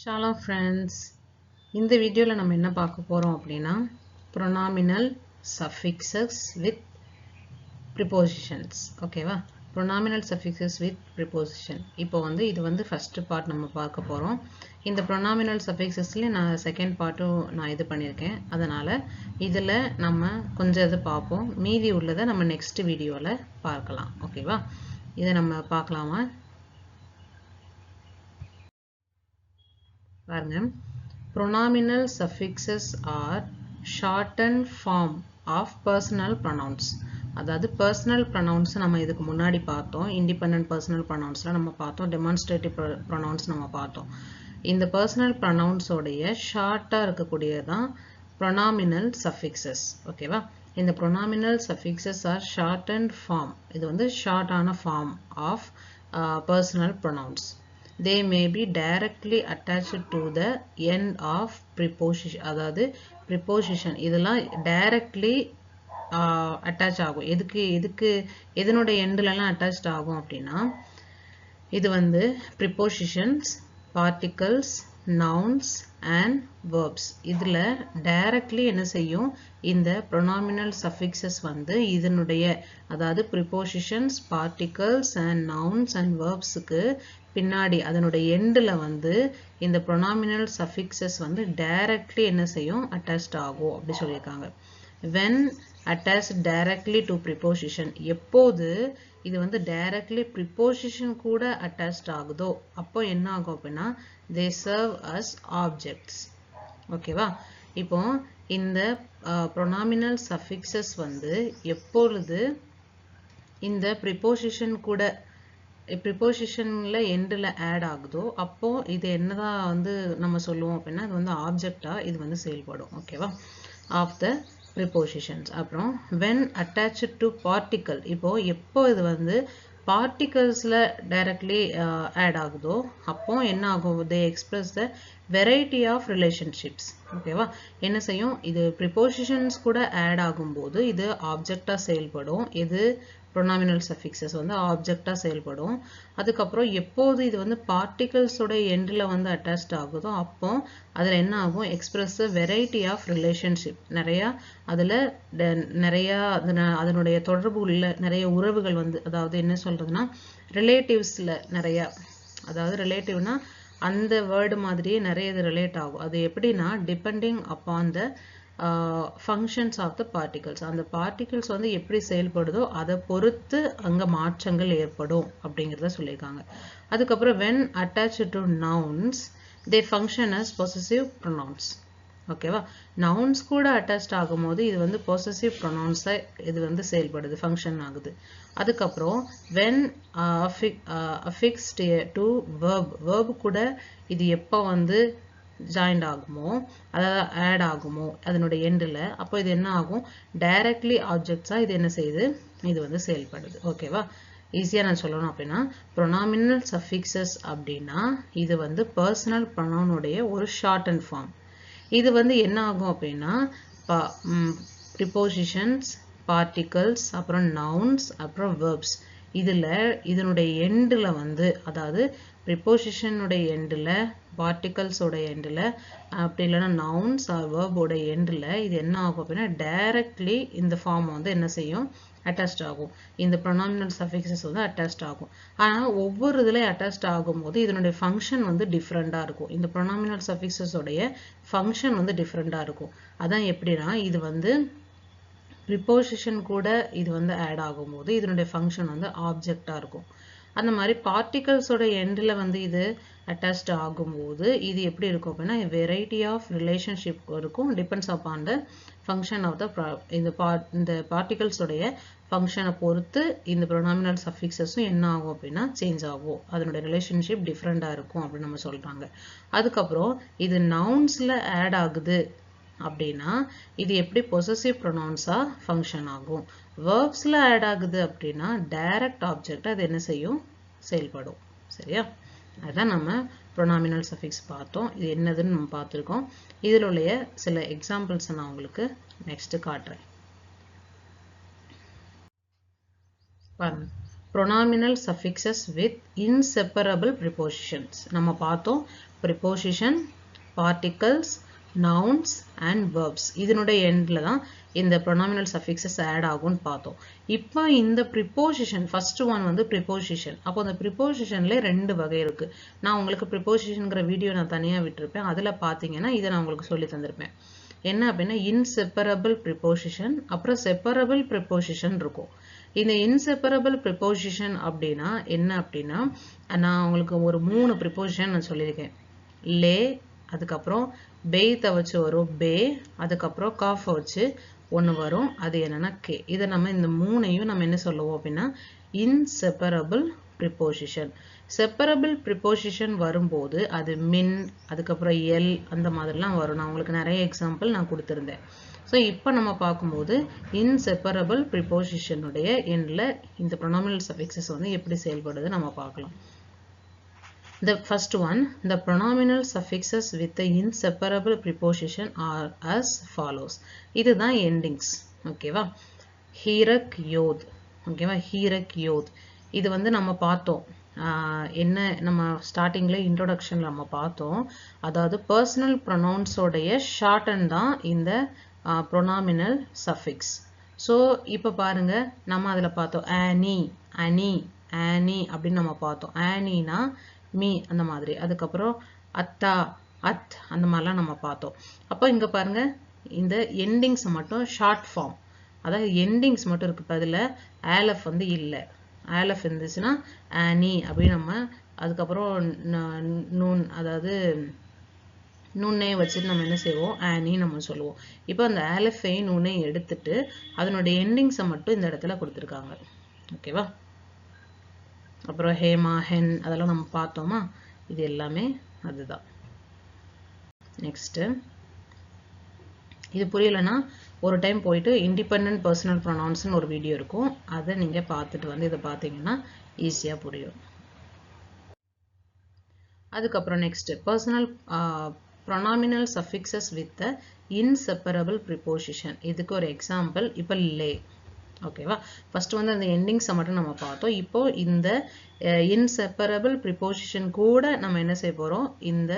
Shalom friends. இந்த வீடியோல நம்ம என்ன பார்க்க போறோம் அப்படினா pronominal suffixes with prepositions. ஓகேவா? pronominal suffixes with preposition. இப்போ இது first part நம்ம பார்க்க போறோம். இந்த pronominal suffixesல நான் second பார்ட்டும் நான் இது பண்ணிருக்கேன். அதனால இதுல நம்ம கொஞ்சம் இது பார்ப்போம். மீதி உள்ளதை நம்ம next வீடியோல பார்க்கலாம். ஓகேவா? இதை நம்ம பார்க்கலாமா? பாருங்க. Pronominal suffixes are shortened form of personal pronouns. அதாவது personal pronouns நம்ம இதுக்கு முன்னாடி பார்த்தோம். Independent personal pronounsல நம்ம பார்த்தோம். Demonstrative pronouns நம்ம பார்த்தோம். இந்த personal pronouns உடைய ஷார்ட்டா இருக்கக்கூடியதான் pronominal suffixes. ஓகேவா? இந்த pronominal suffixes are shortened form. இது short ஆன form of personal pronouns. They may be directly attached to the end of preposition. அதாவது preposition இதெல்லாம் directly attach ஆகும். எதனோட endலலாம் attached ஆகும் அப்படின்னா இது prepositions, particles, nouns and verbs. இதுல directly என்ன செய்யும்? இந்த pronominal suffixes இதனுடைய அதாவது prepositions, particles and nouns and verbsக்கு பின்னாடி அதனுடைய எண்ட்ல இந்த pronominal suffixes directly என்ன செய்யும்? attached ஆகும் அப்படி சொல்லியிருக்காங்க. When attached directly to preposition, எப்போது இது directly preposition கூட attached ஆகுதோ அப்போ என்ன ஆகும் அப்படின்னா they serve as objects. ஓகேவா? இப்போ இந்த pronominal suffixes எப்பொழுது இந்த preposition கூட prepositionல endல add ஆகுதோ அப்போ இது என்னதான் நம்ம சொல்லுவோம் அப்படின்னா இது ஆப்ஜெக்ட்டா இது செயல்படும். ஓகேவா? of the prepositions. அப்புறம் when attached to particle, இப்போ எப்போ இது particlesல directly add ஆகுதோ அப்போ என்ன ஆகும்? they express the variety of relationships. ஓகேவா? என்ன செய்யும்? இது prepositions கூட add ஆகும்போது இது ஆப்ஜெக்ட்டா செயல்படும். இது pronominal suffixes ஆப்ஜெக்ட்டா செயல்படும். அதுக்கப்புறம் எப்போது இது particles ஓட எண்ட்ல attached ஆகுதோ அப்போ அதுல என்ன ஆகும்? express a variety of relationship. அதுல நிறைய அதனுடைய தொடர்பு உள்ள நிறைய உறவுகள் அதாவது என்ன சொல்றதுன்னா ரிலேட்டிவ்ஸ்ல நிறைய, அதாவது ரிலேட்டிவ்னா அந்த வேர்டு மாதிரியே நிறைய இது ரிலேட் ஆகும். அது எப்படின்னா depending upon the functions of the particles. அந்த particles எப்படி செயல்படுதோ அதை பொறுத்து அங்க மாற்றங்கள் ஏற்படும் அப்படிங்கறத சொல்லிருக்காங்க. அதுக்கப்புறம் when attached to nouns, they function as possessive pronouns. ஓகேவா? nouns கூட attached ஆகும்போது இது possessive pronouns இது செயல்படுது, function ஆகுது. அதுக்கப்புறம் when affixed to verb கூட இது எப்ப joined ஆகுமோ அதாவது add ஆகுமோ அதனுடைய எண்ட்ல அப்போ இது என்ன ஆகும்? directly objects இது என்ன செய்யுது? இது செயல்படுது. ஓகேவா? ஈஸியா நான் சொல்லணும் அப்படின்னா pronominal suffixes அப்படின்னா இது personal pronoun உடைய ஒரு shortened form. இது என்ன ஆகும் அப்படின்னா prepositions, particles, அப்புறம் nouns, அப்புறம் verbs இதனுடைய எண்ட்ல அதாவது preposition உடைய எண்ட்ல, particles உடைய எண்ட்ல, அப்படி இல்லைன்னா nouns or verb உடைய எண்ட்ல இது என்ன ஆகும் அப்படின்னா directly இந்த form என்ன செய்யும்? attached ஆகும். இந்த pronominal suffixes attached ஆகும். ஆனா ஒவ்வொரு இதுல attached ஆகும்போது இதனுடைய function different-ஆ இருக்கும். இந்த pronominal suffixes உடைய function different-ஆ இருக்கும். அதான் எப்படின்னா இது preposition கூட இது add ஆகும்போது இதனுடைய function object-ஆ இருக்கும். அந்த மாதிரி particles ஓட எண்ட்ல இது attached ஆகும்போது இது எப்படி இருக்கும் அப்படின்னா variety of relationship இருக்கும். depends upon the function of the இந்த particles உடைய function பொறுத்து இந்த pronominal suffixes என்ன ஆகும் அப்படின்னா சேஞ்ச் ஆகும். அதனுடைய relationship different-ஆ இருக்கும் அப்படின்னு நம்ம சொல்றாங்க. அதுக்கப்புறம் இது nounsல add ஆகுது அப்படின்னா இது எப்படி possessive pronouns-ஆ function ஆகும். verbsல add ஆகுது அப்படின்னா direct object அது என்ன செய்யும்? செயல்படும். சரியா? அதான் நம்ம pronominal suffix பார்த்தோம். இது என்னதுன்னு நம்ம பார்த்திருக்கோம். இதில் உள்ள சில examples நான் உங்களுக்கு next காட்டுறேன். பாருங்க. pronominal suffixes with inseparable prepositions. நம்ம பார்த்தோம் preposition, particles, nouns and verbs. இதனுடைய எண்ட்ல தான் இந்த pronominal suffixes add ஆகும்னு பார்த்தோம். இப்போ இந்த preposition first one வந்து preposition. அப்போ அந்த prepositionல ரெண்டு வகை இருக்கு. நான் உங்களுக்கு prepositionங்கற வீடியோ நான் தனியா விட்டிருப்பேன். அதுல பாத்தீங்கன்னா இத நான் உங்களுக்கு சொல்லி தந்திருப்பேன். என்ன அப்படினா inseparable preposition அப்புறம் separable preposition இருக்கும். இந்த inseparable preposition அப்படினா என்ன அப்படினா நான் உங்களுக்கு ஒரு மூணு preposition நான் சொல்லிருக்கேன். லே, அதுக்கு அப்புறம் பெய்த வச்சு வரும் பே, அதுக்கு அப்புறம் காஃப் வச்சு ஒன்னு வரும், அது என்னன்னா கே. இத நம்ம இந்த மூணையும் நம்ம என்ன சொல்லுவோம் அப்படினா inseparable preposition. separable preposition வரும்போது அது மின், அதுக்கு அப்புறம் எல் அந்த மாதிரிலாம் வரும். நான் உங்களுக்கு நிறைய எக்ஸாம்பிள் நான் கொடுத்திருந்தேன். சோ இப்போ நம்ம பாக்கும்போது inseparable preposition உடைய எண்ட்ல இந்த pronominal suffixes வந்து எப்படி செயல்படுது நம்ம பார்க்கலாம். The first one, the pronominal suffixes with the inseparable preposition are as follows. இதுதான் endings. ஓகேவா? ஹீரக் யோத். ஓகேவா? ஹீரக் யோத். இது வந்து நம்ம பார்த்தோம். என்ன நம்ம ஸ்டார்டிங்ல இன்ட்ரோடக்ஷன்ல நம்ம பார்த்தோம். அதாவது personal pronouns உடைய shorten தான் இந்த pronominal suffix. So இப்ப பாருங்க நம்ம அதுல பார்த்தோம் Annie, Annie, Annie அப்படி நம்ம பார்த்தோம். Annieனா மீ அந்த மாதிரி. அதுக்கு அப்புறம் அத்தா, அத் அந்த மாதிரிலாம் நம்ம பார்த்தோம். அப்போ இங்க பாருங்க இந்த எண்டிங்ஸ் மட்டும் ஷார்ட் ஃபார்ம். அதாவது எண்டிங்ஸ் மட்டும் இருக்கு. பதில ஆலஃப் வந்து இல்ல. ஆலஃப் இருந்துச்சுன்னா ஆனி அப்படி நம்ம அதுக்கு அப்புறம் நூன் அதாவது நூனே வச்சிட்டு நம்ம என்ன செய்வோம் ஆனி நம்ம சொல்லுவோம். இப்போ அந்த ஆலஃபை நூனை எடுத்துட்டு அதனுடைய எண்டிங்ஸை மட்டும் இந்த இடத்துல கொடுத்திருக்காங்க. ஓகேவா? அப்புறம் ஹேமா, ஹென் அதெல்லாம் நம்ம பார்த்தோமா? இது எல்லாமே அதுதான். நெக்ஸ்ட் இது புரியலனா ஒரு டைம் போயிட்டு இண்டிபெண்டன்ட் பர்சனல் ப்ரொனவுன்ஸ்னு ஒரு வீடியோ இருக்கும். அதை நீங்க பார்த்துட்டு வந்து இதை பார்த்தீங்கன்னா ஈஸியா புரியும். அதுக்கப்புறம் next personal pronominal suffixes with the inseparable preposition. இதுக்கு ஒரு எக்ஸாம்பிள் இப்போ லே. ஓகேவா? ஃபர்ஸ்ட் வந்து அந்த எண்டிங்ஸ் மட்டும் நம்ம பார்த்தோம். இப்போ இந்த inseparable preposition கூட நம்ம என்ன செய்ய போறோம்? இந்த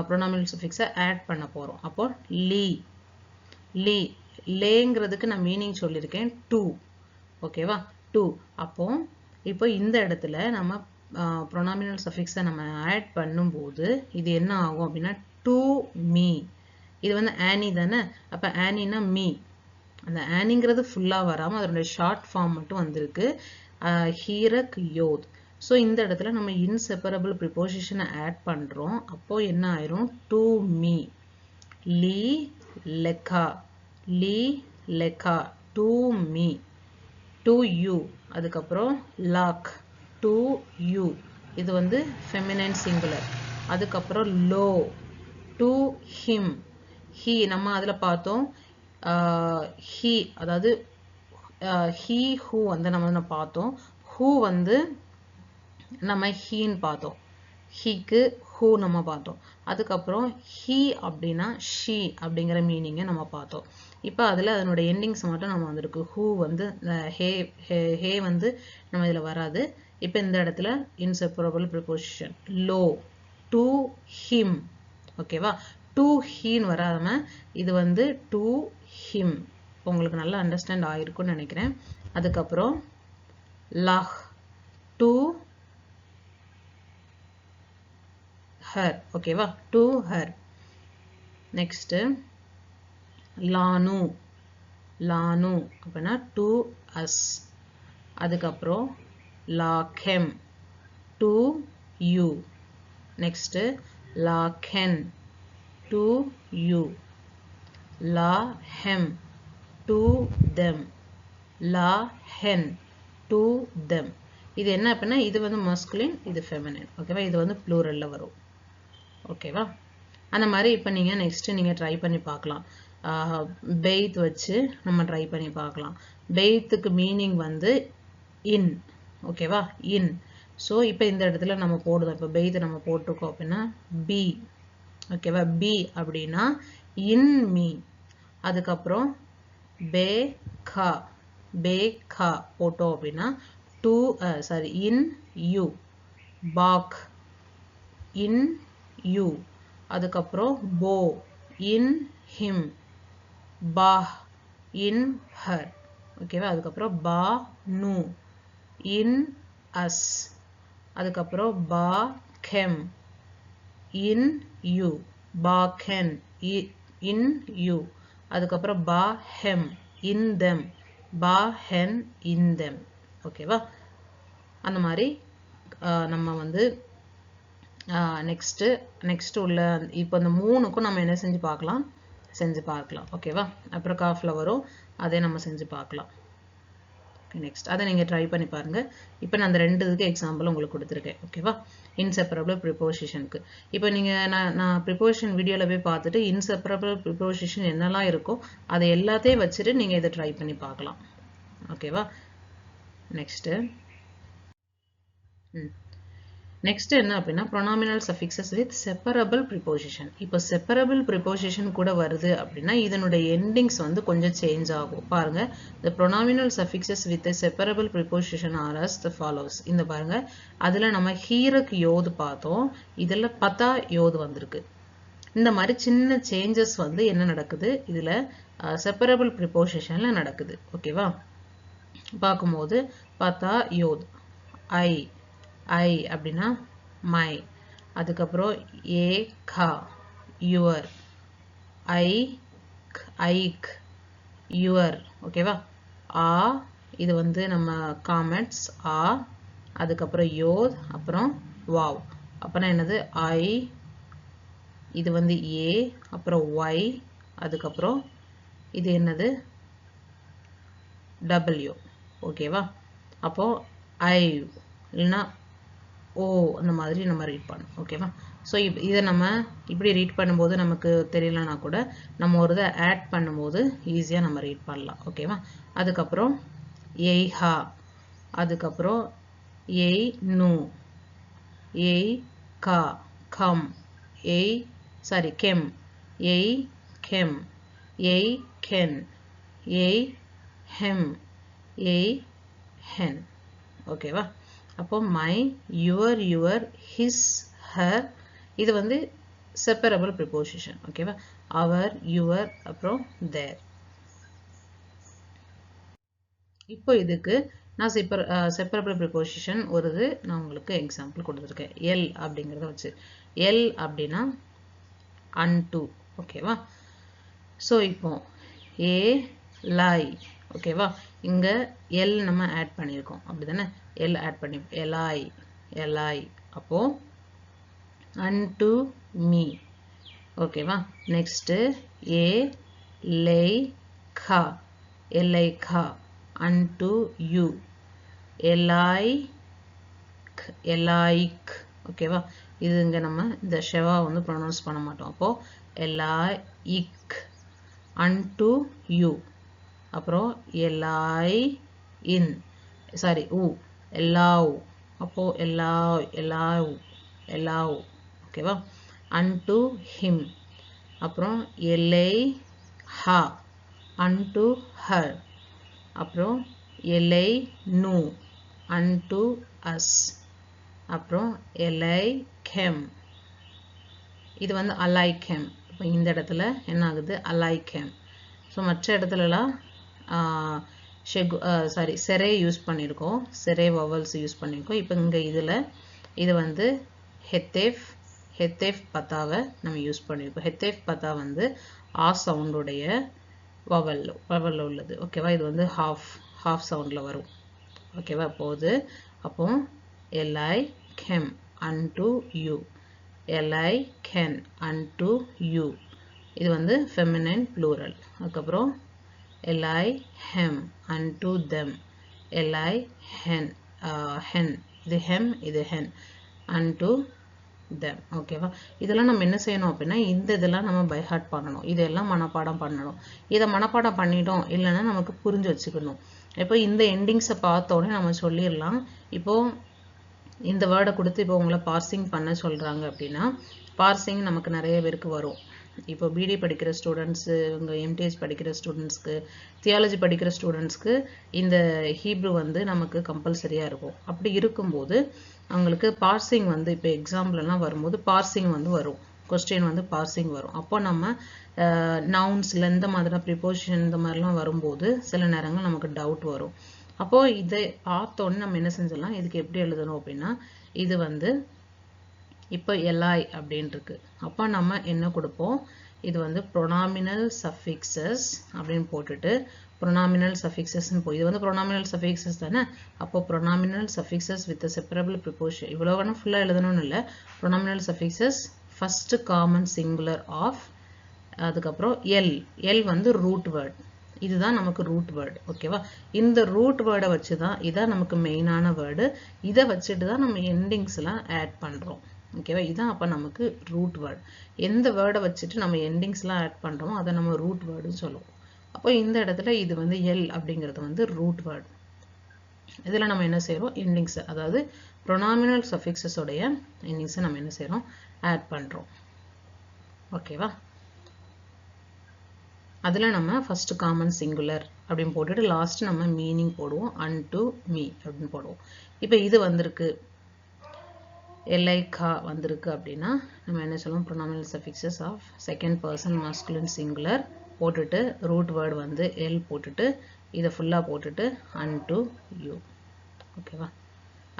pronominal suffix-ஐ ஆட் பண்ண போறோம். அப்போ லீ, லீ, லேங்கிறதுக்கு நான் மீனிங் சொல்லியிருக்கேன் டு. ஓகேவா? டு. அப்போ இப்போ இந்த இடத்துல நம்ம pronominal suffix-ஐ நம்ம ஆட் பண்ணும்போது இது என்ன ஆகும் அப்படின்னா டு மீ. இது வந்து ஆனி தானே? அப்ப ஆனினா மீ. அந்த ஆனிங்கிறது ஃபுல்லா வராம அதனுடைய ஷார்ட் ஃபார்ம் மட்டும் வந்திருக்கு. ஹீரக் யோத். ஸோ இந்த இடத்துல நம்ம இன்செப்பரபிள் ப்ரிப்போசிஷனை ஆட் பண்றோம். அப்போ என்ன ஆயிரும்? டு மீ, லீ லெக்கா, லீ லெக்கா, டு மீ, டு யூ, அதுக்கப்புறம் லாக், டு யூ. இது வந்து ஃபெமினைன் சிங்குலர். அதுக்கப்புறம் லோ, டு ஹிம், ஹி நம்ம அதுல பார்த்தோம். ஹி அதாவது ஹி ஹூ வந்து நம்ம பார்த்தோம். ஹூ வந்து நம்ம ஹீன்னு பார்த்தோம். ஹீக்கு ஹூ நம்ம பார்த்தோம். அதுக்கப்புறம் ஹி அப்படின்னா ஷி அப்படிங்கிற மீனிங்கை நம்ம பார்த்தோம். இப்போ அதில் அதனோட எண்டிங்ஸ் மட்டும் நம்ம வந்திருக்கு. ஹூ வந்து ஹே வந்து நம்ம இதில் வராது. இப்போ இந்த இடத்துல inseparable preposition low, to him. ஓகேவா? டு ஹீன்னு வராம இது வந்து டு ஹிம். உங்களுக்கு நல்லா அண்டர்ஸ்டாண்ட் ஆயிருக்கும்னு நினைக்கிறேன். அதுக்கப்புறம் லஹ், டு ஹர். ஓகேவா? To her. நெக்ஸ்ட் லானு, லானு அப்படின்னா டு அஸ். அதுக்கப்புறம் லாகெம், டு யூ. நெக்ஸ்ட் லாகென், டு யூ. லா ஹெம், டு தெம். லா ஹென், டு தெம். இது என்ன அப்படின்னா இது வந்து மஸ்குலின், இது ஃபெமினைன். ஓகேவா? இது வந்து ப்ளூரல்ல வரும். ஓகேவா? அந்த மாதிரி இப்போ நீங்க நெக்ஸ்ட் நீங்க ட்ரை பண்ணி பார்க்கலாம். பெய்த் வச்சு நம்ம ட்ரை பண்ணி பார்க்கலாம். பெய்த்துக்கு மீனிங் வந்து இன். ஓகேவா? இன். ஸோ இப்போ இந்த இடத்துல நம்ம போடுறோம். இப்போ பெய்த் நம்ம போட்டிருக்கோம் அப்படின்னா பி. ஓகேவா? பி அப்படின்னா இன் மீ. அதுக்கப்புறம் பே கா, பே கா போட்டோம் அப்படின்னா in you, bark, in you. அதுக்கப்புறம் bow, in him, bah, in her. ஓகேவா? அதுக்கப்புறம் ba, nu, in us. அதுக்கப்புறம் ba, chem, in you, ba, ken, in you. அதுக்கப்புறம் ba, hem, in them, ba, hen, in them. ஓகேவா? அந்த மாதிரி நம்ம வந்து நெக்ஸ்ட் உள்ள இப்போ இந்த மூணுக்கும் நம்ம என்ன செஞ்சு பார்க்கலாம். ஓகேவா? அப்புறம் காஃப்ல வரும், அதே நம்ம செஞ்சு பார்க்கலாம். நெக்ஸ்ட் அதை நீங்கள் ட்ரை பண்ணி பாருங்கள். இப்போ நான் அந்த ரெண்டு இதுக்கு எக்ஸாம்பிள் உங்களுக்கு கொடுத்துருக்கேன். ஓகேவா? இன்செப்பரபிள் ப்ரிப்போசிஷனுக்கு இப்போ நீங்கள் நான் ப்ரிப்போசிஷன் வீடியோவில் போய் பார்த்துட்டு இன்செப்பரபிள் ப்ரிப்போசிஷன் என்னெல்லாம் இருக்கோ அதை எல்லாத்தையும் வச்சுட்டு நீங்கள் இதை ட்ரை பண்ணி பார்க்கலாம். ஓகேவா? நெக்ஸ்ட் என்ன அப்படின்னா pronominal suffixes with separable preposition. இப்போ separable preposition கூட வருது அப்படின்னா இதனுடைய எண்டிங்ஸ் வந்து கொஞ்சம் சேஞ்ச் ஆகும். பாருங்க, the pronominal suffixes with a separable preposition are as the follows. இந்த பாருங்க, அதுல நம்ம ஹீரக் யோது பார்த்தோம், இதுல பதா யோது வந்திருக்கு. இந்த மாதிரி சின்ன சேஞ்சஸ் வந்து என்ன நடக்குது இதுல செப்பரபிள் ப்ரிப்போசிஷன்ல நடக்குது. ஓகேவா? பார்க்கும்போது பதா யோது ஐ அப்படின்னா மை, அதுக்கப்புறம் ஏ கா யுவர், ஐக் யுவர். ஓகேவா? ஆ இது வந்து நம்ம காமெண்ட்ஸ் ஆ, அதுக்கப்புறம் யோத், அப்புறம் வாவ். அப்புறம் என்னது ஐ, இது வந்து ஏ, அப்புறம் ஒய், அதுக்கப்புறம் இது என்னது டபிள்யூ. ஓகேவா? அப்போ ஐ இல்லைன்னா ஓ அந்த மாதிரி நம்ம ரீட் பண்ணணும். ஓகேவா? ஸோ இதை நம்ம இப்படி ரீட் பண்ணும்போது நமக்கு தெரியலனா கூட நம்ம ஒரு இதை ஆட் பண்ணும்போது ஈஸியாக நம்ம ரீட் பண்ணலாம். ஓகேவா? அதுக்கப்புறம் ஏய் ஹா, அதுக்கப்புறம் ஏய் நூ, ஏய் கா கம், கெம், ஏய் கெம், ஏய் கென், ஏய் ஹெம், ஏய் ஹென். ஓகேவா? அப்போ மை, யுவர், ஹிஸ், ஹர், இது வந்து செப்பரபிள் ப்ரிப்போசிஷன். ஓகேவா? அவர், யுவர், அப்புறம் தேர். இப்போ இதுக்கு நான் செப்பரபிள் ப்ரிப்போசிஷன் வருது, நான் உங்களுக்கு எக்ஸாம்பிள் கொடுத்துருக்கேன். எல் அப்படிங்கிறத வச்சு. எல் அப்படின்னா அன்டு. ஓகேவா? ஸோ இப்போ ஏ லை. ஓகேவா? இங்க எல் நம்ம ஆட் பண்ணியிருக்கோம், அப்படிதானே? எல் ஆட் பண்ணி எலாய். அப்போ unto me. ஓகேவா? நெக்ஸ்ட் ஏ லை கா, unto you, எலாய்க். ஓகேவா? இது இங்க நம்ம இந்த ஷெவா வந்து ப்ரொனவுன்ஸ் பண்ண மாட்டோம். அப்போ எலாய்க், unto you. அப்புறம் எலாய் இன், சாரி ஊ, எலாவ். அப்போ எலாவ். ஓகேவா? unto him. அப்புறம் எலை ஹா, unto her. அப்புறம் எலை நூ, unto us. அப்புறம் எலை கெம், இது வந்து அலைக்கெம். இப்போ இந்த இடத்துல என்ன ஆகுது? அலைக்கெம். ஸோ மற்ற இடத்துலலாம் செரே யூஸ் பண்ணியிருக்கோம், செரே வவல்ஸ் யூஸ் பண்ணியிருக்கோம். இப்போ இங்கே இது வந்து ஹெத்தேஃப் பத்தாவை நம்ம யூஸ் பண்ணியிருக்கோம். ஹெத்தேஃப் பத்தா வந்து ஆ சவுண்டுடைய வவல் உள்ளது. ஓகேவா? இது வந்து ஹாஃப் சவுண்டில் வரும். ஓகேவா? அப்போ எலை கெம் unto you, எலை கென் unto you. இது வந்து ஃபெமினைன் ப்ளூரல். அதுக்கப்புறம் எலை ஹெம் unto them, எலை ஹென், இது ஹெம், இது ஹென், unto them. ஓகேவா? இதெல்லாம் நம்ம என்ன செய்யணும் அப்படின்னா இதெல்லாம் நம்ம பை ஹார்ட் பண்ணணும், இதெல்லாம் மனப்பாடம் பண்ணணும். இதை மனப்பாடம் பண்ணிட்டோம் இல்லைன்னா நமக்கு புரிஞ்சு வச்சுக்கணும். இப்போ இந்த எண்டிங்ஸை பார்த்தோன்னே நம்ம சொல்லிடலாம். இப்போ இந்த வேர்டை கொடுத்து இப்போ உங்களை பார்சிங் பண்ண சொல்கிறாங்க அப்படின்னா பார்சிங் நமக்கு நிறைய பேருக்கு வரும். இப்போ பிடி படிக்கிற ஸ்டூடெண்ட்ஸு உங்கள் எம்டிஹெச் படிக்கிற ஸ்டூடெண்ட்ஸ்க்கு தியாலஜி படிக்கிற ஸ்டூடெண்ட்ஸ்க்கு இந்த ஹீப்ரு வந்து நமக்கு கம்பல்சரியாக இருக்கும். அப்படி இருக்கும்போது அவங்களுக்கு பார்சிங் வந்து இப்போ எக்ஸாம்பிள்லாம் வரும்போது பார்சிங் வந்து வரும், கொஸ்டின் வந்து பார்சிங் வரும். அப்போ நம்ம நவுன்ஸில் இந்த மாதிரி ப்ரிப்போசிஷன் இந்த மாதிரிலாம் வரும்போது சில நேரங்கள் நமக்கு டவுட் வரும். அப்போது இதை பார்த்தோன்னே நம்ம என்ன செஞ்சிடலாம், இதுக்கு எப்படி எழுதணும் அப்படின்னா, இது வந்து இப்போ li அப்படின்னு இருக்கு. அப்போ நம்ம என்ன கொடுப்போம், இது வந்து pronominal suffixes அப்படின்னு போட்டுட்டு pronominal suffixes இது வந்து pronominal suffixes தானே. அப்போ pronominal suffixes with a separable preposition இவ்வளோ வேணும் ஃபுல்லாக எழுதணும்னு இல்லை. pronominal suffixes first common singular of அதுக்கப்புறம் எல் வந்து ரூட் வேர்ட், இதுதான் நமக்கு ரூட் வேர்டு. ஓகேவா, இந்த ரூட் வேர்டை வச்சு தான் இதான் நமக்கு மெயினான வேர்டு. இதை வச்சுட்டு தான் நம்ம எண்டிங்ஸ்லாம் ஆட் பண்ணுறோம். ஓகேவா, இதுதான் அப்போ நமக்கு ரூட் வேர்டு. எந்த வேர்டை வச்சுட்டு நம்ம எண்டிங்ஸ்லாம் ஆட் பண்ணுறோமோ அதை நம்ம ரூட் வேர்டுன்னு சொல்லுவோம். அப்போ இந்த இடத்துல இது வந்து எல் அப்படிங்கிறது வந்து ரூட் வேர்டு. இதில் நம்ம என்ன செய்கிறோம், எண்டிங்ஸ் அதாவது ப்ரொனாமினல் சஃபிக்ஸஸோடைய எண்டிங்ஸை நம்ம என்ன செய்கிறோம், ஆட் பண்ணுறோம். ஓகேவா, அதில் நம்ம ஃபர்ஸ்ட் காமன் சிங்குலர் அப்படின்னு போட்டுட்டு லாஸ்ட் நம்ம மீனிங் போடுவோம், unto me அப்படின்னு போடுவோம். இப்போ இது வந்திருக்கு எல்லைக்கா வந்திருக்கு அப்படின்னா நம்ம என்ன சொல்லுவோம், pronominal suffixes of second person masculine singular போட்டுட்டு ரூட் வேர்டு வந்து எல் போட்டுட்டு இதை ஃபுல்லாக போட்டுட்டு unto you. ஓகேவா,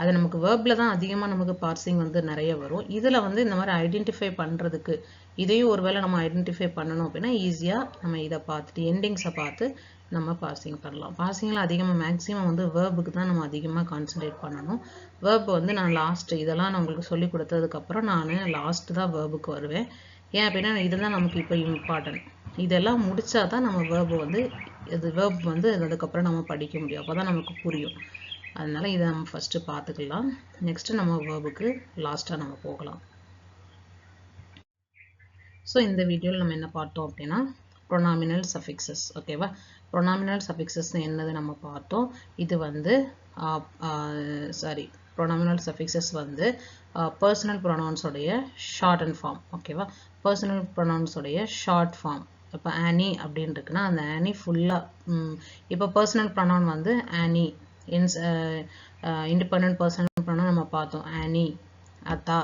அது நமக்கு வேர்பில் தான் அதிகமாக நமக்கு பார்சிங் வந்து நிறைய வரும். இதில் வந்து இந்த மாதிரி ஐடென்டிஃபை பண்ணுறதுக்கு இதையும் ஒருவேளை நம்ம ஐடென்டிஃபை பண்ணணும் அப்படின்னா ஈஸியாக நம்ம இதை பார்த்துட்டு எண்டிங்ஸை பார்த்து நம்ம பார்சிங் பண்ணலாம். பார்சிங்கில் அதிகமாக மேக்ஸிமம் வந்து வேர்புக்கு தான் நம்ம அதிகமாக கான்சன்ட்ரேட் பண்ணணும். வேர்ப் வந்து நான் லாஸ்ட்டு இதெல்லாம் நான் உங்களுக்கு சொல்லி கொடுத்ததுக்கப்புறம் நான் லாஸ்ட்டு தான் வேர்புக்கு வருவேன். ஏன் அப்படின்னா இதெல்லாம் நமக்கு இப்போ இம்பார்ட்டன்ட். இதெல்லாம் முடித்தா தான் நம்ம வேர்பு வந்து இது வேர்ப் வந்து அதுக்கப்புறம் நம்ம படிக்க முடியும், அப்போ தான் நமக்கு புரியும். அதனால இதை நம்ம ஃபஸ்ட்டு பார்த்துக்கலாம். நெக்ஸ்ட்டு நம்ம வேர்புக்கு லாஸ்ட்டாக நம்ம போகலாம். ஸோ இந்த வீடியோவில் நம்ம என்ன பார்த்தோம் அப்படின்னா ப்ரொனாமினல் சஃபிக்ஸஸ். ஓகேவா, ப்ரொனாமினல் சஃபிக்ஸஸ் என்னது நம்ம பார்த்தோம். இது வந்து ப்ரொனாமினல் சஃபிக்ஸஸ் வந்து பர்சனல் ப்ரொனவுன்ஸோடைய ஷார்ட் அண்ட் ஃபார்ம். ஓகேவா, பர்சனல் ப்ரொனவுன்ஸோடைய ஷார்ட் ஃபார்ம். இப்போ ஆனி அப்படின்னு இருக்குன்னா அந்த ஆனி ஃபுல்லாக இப்போ பர்சனல் ப்ரொனவுன் வந்து ஆனி, இண்டிபெண்டன்ட் பர்சனல் ப்ரொனவுன் நம்ம பார்த்தோம், ஆனி, அத்தா,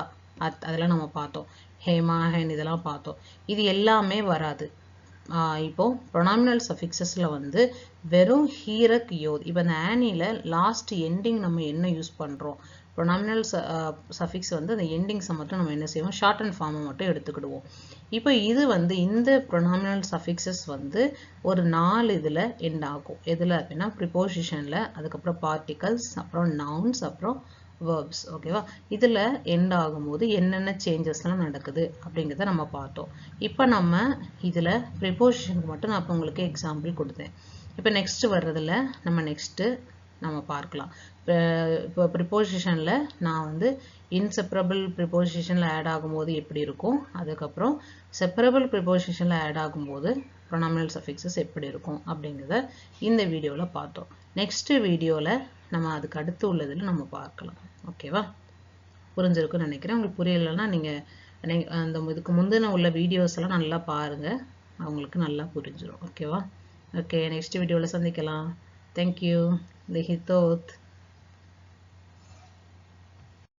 அதெல்லாம் நம்ம பார்த்தோம், ஹேமா, ஹேன் இதெல்லாம் பார்த்தோம். இது எல்லாமே வராது. இப்போ ப்ரொனாமினல் சஃபிக்ஸஸில் வந்து வெறும் ஹீரக் யோத். இப்போ இந்த ஆனியில் லாஸ்ட் எண்டிங் நம்ம என்ன யூஸ் பண்ணுறோம், ப்ரொனாமினல் சஃபிக்ஸ் வந்து அந்த எண்டிங்ஸை மட்டும் நம்ம என்ன செய்வோம், ஷார்ட் அண்ட் ஃபார்மை மட்டும் எடுத்துக்கிடுவோம். இப்போ இது வந்து இந்த ப்ரொனாமினல் சஃபிக்ஸஸ் வந்து ஒரு 4 இதில் எண்ட் ஆகும். எதில் அப்படின்னா ப்ரிப்போசிஷனில், அதுக்கப்புறம் பார்ட்டிகல்ஸ், அப்புறம் நவுன்ஸ், அப்புறம் வேர்ப்ஸ். ஓகேவா, இதில் எண்ட் ஆகும்போது என்னென்ன சேஞ்சஸ்லாம் நடக்குது அப்படிங்கிறத நம்ம பார்த்தோம். இப்போ நம்ம இதில் ப்ரிப்போசிஷனுக்கு மட்டும் நான் இப்போ உங்களுக்கு எக்ஸாம்பிள் கொடுத்தேன். இப்போ நெக்ஸ்ட் வர்றதில் நம்ம பார்க்கலாம். இப்போ ப்ரிப்போசிஷனில் நான் வந்து இன்செப்பரபிள் ப்ரிப்போசிஷனில் ஆட் ஆகும்போது எப்படி இருக்கும், அதுக்கப்புறம் செப்பரபிள் ப்ரிப்போசிஷனில் ஆட் ஆகும்போது ப்ரொனாமினல் சஃபிக்ஸஸ் எப்படி இருக்கும் அப்படிங்கிறத இந்த வீடியோவில் பார்த்தோம். நெக்ஸ்ட் வீடியோவில் நம்ம அதுக்கு அடுத்து உள்ளதில் நம்ம பார்க்கலாம். ஓகேவா, புரிஞ்சிருக்குன்னு நினைக்கிறேன். உங்களுக்கு புரியலைன்னா நீங்கள் அந்த இதுக்கு முந்தின உள்ள வீடியோஸ் எல்லாம் நல்லா பாருங்கள், அவங்களுக்கு நல்லா புரிஞ்சிடும். ஓகேவா, ஓகே, நெக்ஸ்ட் வீடியோவில் சந்திக்கலாம். தேங்க்யூ. லிஹிதோத்.